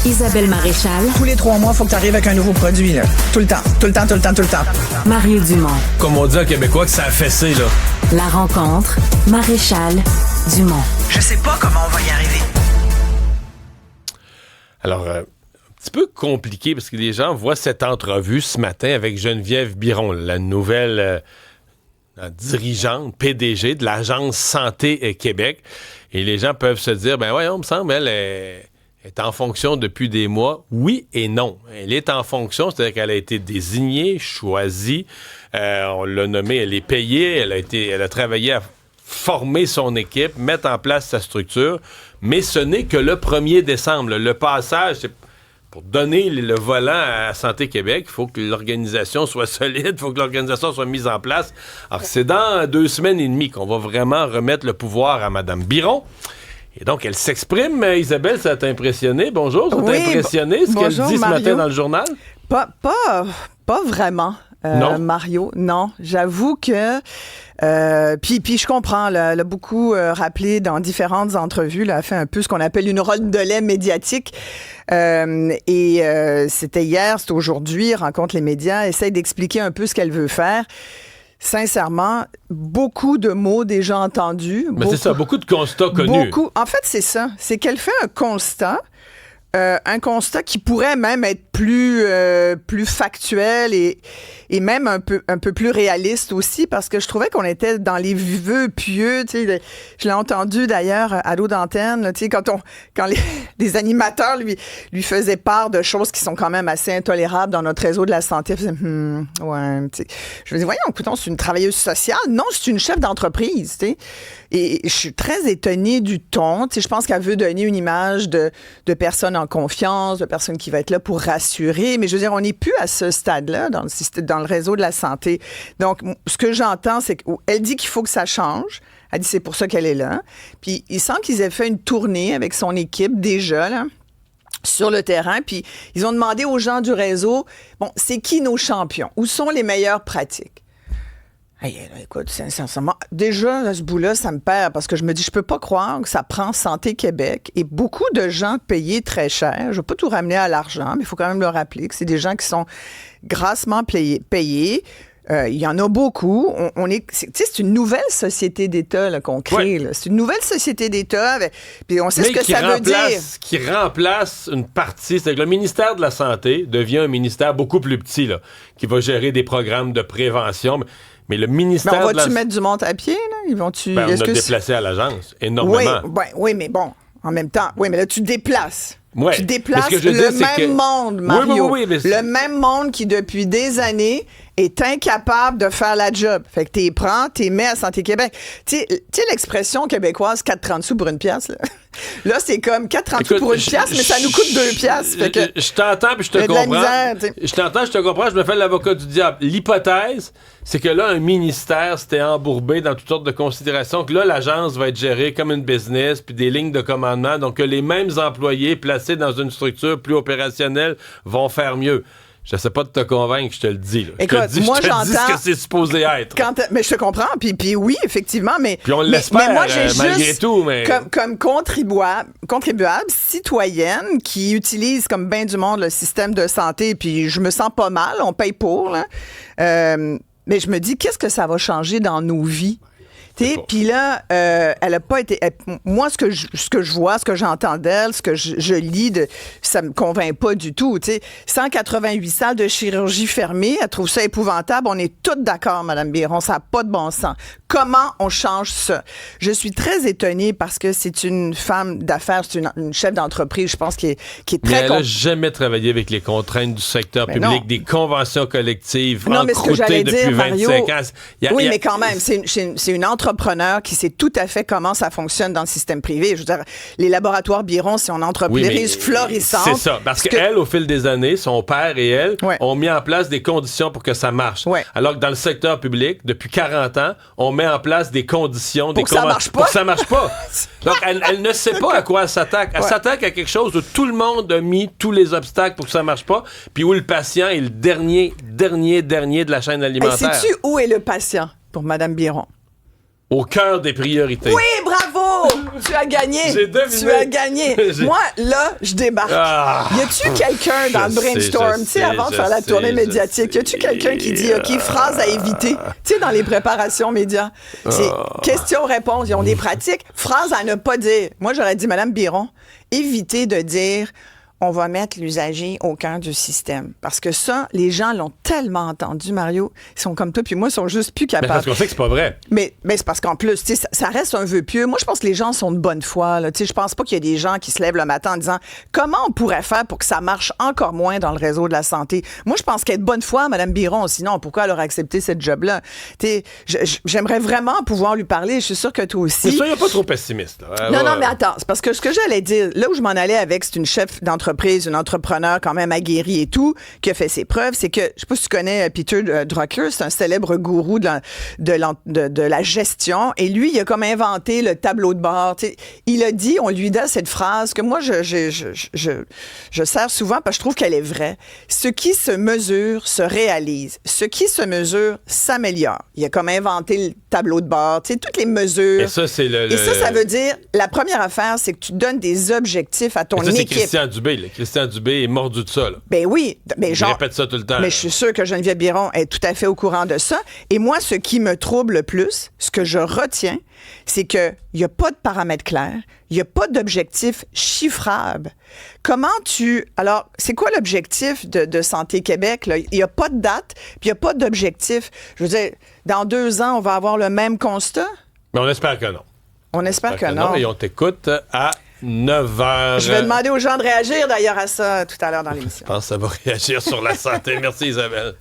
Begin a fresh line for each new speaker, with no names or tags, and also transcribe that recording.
Isabelle Maréchal.
Tous les 3 mois, il faut que tu arrives avec un nouveau produit. Là. Tout le temps.
Mario Dumont.
Comme on dit en québécois que ça a fessé, là.
La rencontre, Maréchal Dumont.
Je sais pas comment on va y arriver.
Alors, un petit peu compliqué parce que les gens voient cette entrevue ce matin avec Geneviève Biron, la nouvelle dirigeante, PDG de l'Agence Santé Québec. Et les gens peuvent se dire, ben voyons, me semble, elle est en fonction depuis des mois. Oui et non. Elle est en fonction, c'est-à-dire qu'elle a été désignée, choisie, on l'a nommée, elle est payée, elle a travaillé à former son équipe, mettre en place sa structure, mais ce n'est que le 1er décembre. Le passage, c'est pour donner le volant à Santé Québec, il faut que l'organisation soit solide, il faut que l'organisation soit mise en place. Alors, c'est dans 2 semaines et demie qu'on va vraiment remettre le pouvoir à Mme Biron. Et donc, elle s'exprime. Isabelle, ça t'a impressionné? Bonjour, ça t'a impressionné ce qu'elle dit ce matin dans le journal?
Pas vraiment, Mario. Non, j'avoue que... Puis je comprends, elle a beaucoup rappelé dans différentes entrevues, elle a fait un peu ce qu'on appelle une rondelette médiatique. C'était hier, c'est aujourd'hui, rencontre les médias, essaye d'expliquer un peu ce qu'elle veut faire. Sincèrement, beaucoup de mots déjà entendus.
Mais c'est ça, beaucoup de constats connus.
En fait, c'est ça. C'est qu'elle fait un constat qui pourrait même être plus factuel et même un peu plus réaliste aussi, parce que je trouvais qu'on était dans les vœux pieux. Tu sais, je l'ai entendu d'ailleurs à l'eau d'antenne, là, tu sais, quand les animateurs lui faisaient part de choses qui sont quand même assez intolérables dans notre réseau de la santé. Je faisais, ouais, tu sais. Je me dis, voyons, écoutons, c'est une travailleuse sociale. Non, c'est une chef d'entreprise, tu sais. Et je suis très étonnée du ton. Tu sais, je pense qu'elle veut donner une image de personne en confiance, de personne qui va être là pour rassurer. Mais je veux dire, on n'est plus à ce stade-là dans le réseau de la santé. Donc, ce que j'entends, c'est qu'elle dit qu'il faut que ça change. Elle dit c'est pour ça qu'elle est là. Puis, il semble qu'ils aient fait une tournée avec son équipe déjà, là, sur le terrain. Puis, ils ont demandé aux gens du réseau, bon, c'est qui nos champions? Où sont les meilleures pratiques? Hey, écoute, sincèrement, déjà, à ce bout-là, ça me perd parce que je me dis, je peux pas croire que ça prend Santé Québec et beaucoup de gens payés très cher. Je vais pas tout ramener à l'argent, mais il faut quand même le rappeler que c'est des gens qui sont grassement payés. Il y en a beaucoup. C'est une nouvelle société d'État là, qu'on crée. Là. C'est une nouvelle société d'État. Puis on sait ce que ça veut dire.
Qui remplace une partie. C'est que le ministère de la Santé devient un ministère beaucoup plus petit, là, qui va gérer des programmes de prévention. Mais le ministère.
Mais on va-tu mettre du monde à pied, là? Ils vont-tu.
On a déplacé à l'agence énormément.
Oui, mais bon, en même temps. Oui, mais là, tu déplaces.
Ouais.
Tu déplaces monde, Mario.
Oui,
le même monde qui, depuis des années, est incapable de faire la job. Fait que t'es prends, t'es mets à Santé Québec. Tu sais l'expression québécoise 4,30 sous pour une pièce, là? Là, c'est comme 4,30 sous pour une pièce, mais ça nous coûte 2 piastres. Fait que
je t'entends puis je te comprends. Je t'entends, je te comprends, je me fais l'avocat du diable. L'hypothèse, c'est que là, un ministère s'était embourbé dans toutes sortes de considérations, que là, l'agence va être gérée comme une business, puis des lignes de commandement, donc que les mêmes employés placés dans une structure plus opérationnelle vont faire mieux. Je sais pas de te convaincre, je te le dis. Là.
Écoute,
je te dis ce que c'est supposé être.
Mais je te comprends, puis oui, effectivement, mais...
Puis on l'espère,
moi, j'ai
malgré
juste,
tout, mais...
Comme contribuable, citoyenne, qui utilise comme bien du monde le système de santé, puis je me sens pas mal, on paye pour, là. Mais je me dis, qu'est-ce que ça va changer dans nos vies? Puis là, elle a pas été... moi, ce que je vois, ce que j'entends d'elle, ce que je lis, ça me convainc pas du tout. T'sais. 188 salles de chirurgie fermées, elle trouve ça épouvantable. On est toutes d'accord, Mme Biron, ça n'a pas de bon sens. Comment on change ça? Je suis très étonnée parce que c'est une femme d'affaires, c'est une chef d'entreprise, je pense, qui est très...
Mais elle n'a jamais travaillé avec les contraintes du secteur public,
non.
Des conventions collectives
non,
encroûtées depuis 25 ans.
Mais quand même, c'est une entrepreneur qui sait tout à fait comment ça fonctionne dans le système privé. Je veux dire, les laboratoires Biron, c'est une entreprise florissante.
C'est ça, parce qu'elle, au fil des années, son père et elle ont mis en place des conditions pour que ça marche.
Ouais.
Alors que dans le secteur public, depuis 40 ans, on met en place des conditions...
Pour que ça marche pas.
Donc, elle ne sait pas à quoi elle s'attaque. Elle s'attaque à quelque chose où tout le monde a mis tous les obstacles pour que ça marche pas, puis où le patient est le dernier de la chaîne alimentaire.
Sais-tu où est le patient pour Mme Biron?
Au cœur des priorités.
Oui, bravo! Tu as gagné.
J'ai deviné.
Tu as gagné. Moi, là, je débarque. Y a-tu quelqu'un dans le brainstorm, tu sais, avant de faire la tournée médiatique, y a-tu quelqu'un qui dit, OK, phrase à éviter, tu sais, dans les préparations médias? C'est questions-réponses. Ils ont des pratiques. Phrase à ne pas dire. Moi, j'aurais dit, Madame Biron, évitez de dire on va mettre l'usager au cœur du système. Parce que ça, les gens l'ont tellement entendu, Mario. Ils sont comme toi, puis moi, ils sont juste plus capables.
Parce qu'on sait que c'est pas vrai.
Mais c'est parce qu'en plus, tu sais, ça reste un vœu pieux. Moi, je pense que les gens sont de bonne foi. Là. Tu sais, je pense pas qu'il y a des gens qui se lèvent le matin en disant comment on pourrait faire pour que ça marche encore moins dans le réseau de la santé. Moi, je pense qu'elle est de bonne foi, Mme Biron. Sinon, pourquoi elle aurait accepté cette job-là? Tu sais, j'aimerais vraiment pouvoir lui parler. Je suis sûre que toi aussi.
Mais soyez pas trop pessimiste. Là.
Non, mais attends. C'est parce que ce que j'allais dire, là où je m'en allais avec, c'est une chef d'entreprise, une entrepreneur quand même aguerrie et tout, qui a fait ses preuves. C'est que, je sais pas si tu connais Peter Drucker, c'est un célèbre gourou de la gestion. Et lui, il a comme inventé le tableau de bord. T'sais, il a dit, on lui donne cette phrase que moi, je sers souvent parce que je trouve qu'elle est vraie. Ce qui se mesure se réalise. Ce qui se mesure s'améliore. Il a comme inventé le tableau de bord. T'sais, toutes les mesures.
Et ça, c'est
Et ça veut dire, la première affaire, c'est que tu donnes des objectifs à ton
ça, c'est
équipe.
Christian Dubé. Là. Christian Dubé est mordu de ça. Là.
Ben oui. Ben
Il répète ça tout le temps.
Mais je suis sûre que Geneviève Biron est tout à fait au courant de ça. Et moi, ce qui me trouble le plus, ce que je retiens, c'est qu'il n'y a pas de paramètres clairs, il n'y a pas d'objectif chiffrable. Alors, c'est quoi l'objectif de Santé Québec? Là? Il n'y a pas de date, puis il n'y a pas d'objectif. Je veux dire, dans 2 ans, on va avoir le même constat?
Mais on espère que non.
On espère que non.
Et on t'écoute à 9h.
Je vais demander aux gens de réagir d'ailleurs à ça tout à l'heure dans l'émission.
Je pense que ça va réagir sur la santé. Merci Isabelle.